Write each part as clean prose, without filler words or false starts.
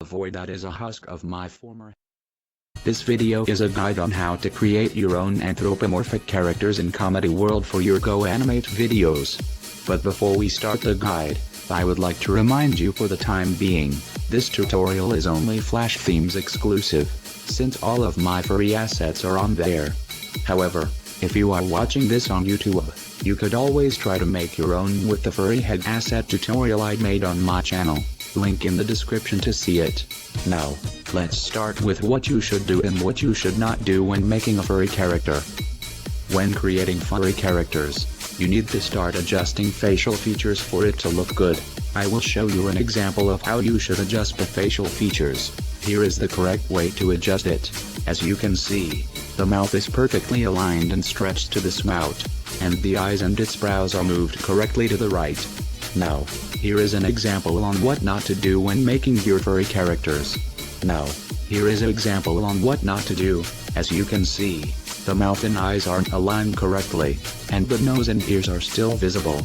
void that is a husk of my former. This video is a guide on how to create your own anthropomorphic characters in Comedy World for your Go Animate videos. But before we start the guide, I would like to remind you for the time being, this tutorial is only FlashThemes exclusive, since all of my furry assets are on there. However, if you are watching this on YouTube, you could always try to make your own with the furry head asset tutorial I made on my channel, link in the description to see it. Now, let's start with what you should do and what you should not do when making a furry character. When creating furry characters, you need to start adjusting facial features for it to look good. I will show you an example of how you should adjust the facial features. Here is the correct way to adjust it. As you can see, the mouth is perfectly aligned and stretched to the snout, and the eyes and its brows are moved correctly to the right. Now, here is an example on what not to do when making your furry characters. Now, here is an example on what not to do. As you can see, the mouth and eyes aren't aligned correctly, and the nose and ears are still visible.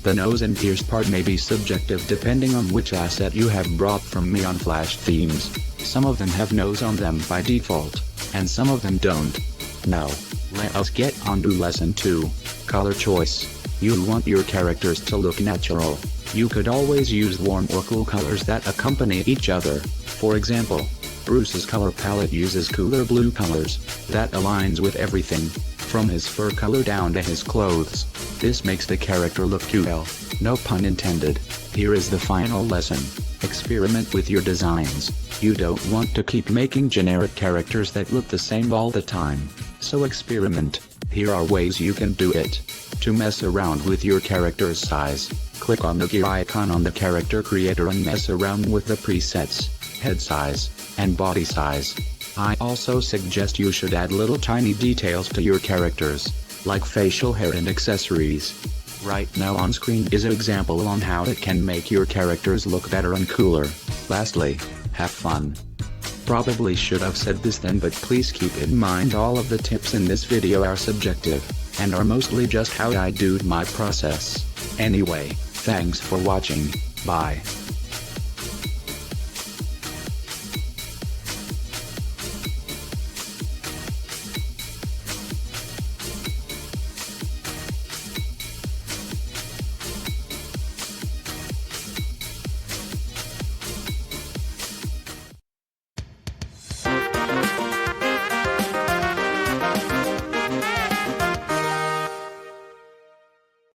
The nose and ears part may be subjective depending on which asset you have brought from me on FlashThemes. Some of them have nose on them by default, and some of them don't. Now, let us get on to lesson 2, color choice. You want your characters to look natural. You could always use warm or cool colors that accompany each other. For example, Bruce's color palette uses cooler blue colors that aligns with everything, from his fur color down to his clothes. This makes the character look cool, no pun intended. Here is the final lesson. Experiment with your designs. You don't want to keep making generic characters that look the same all the time, so experiment. Here are ways you can do it. To mess around with your character's size, click on the gear icon on the character creator and mess around with the presets, head size, and body size. I also suggest you should add little tiny details to your characters, like facial hair and accessories. Right now on screen is an example on how it can make your characters look better and cooler. Lastly, have fun. Probably should have said this then, but please keep in mind all of the tips in this video are subjective, and are mostly just how I do my process. Anyway, thanks for watching, bye.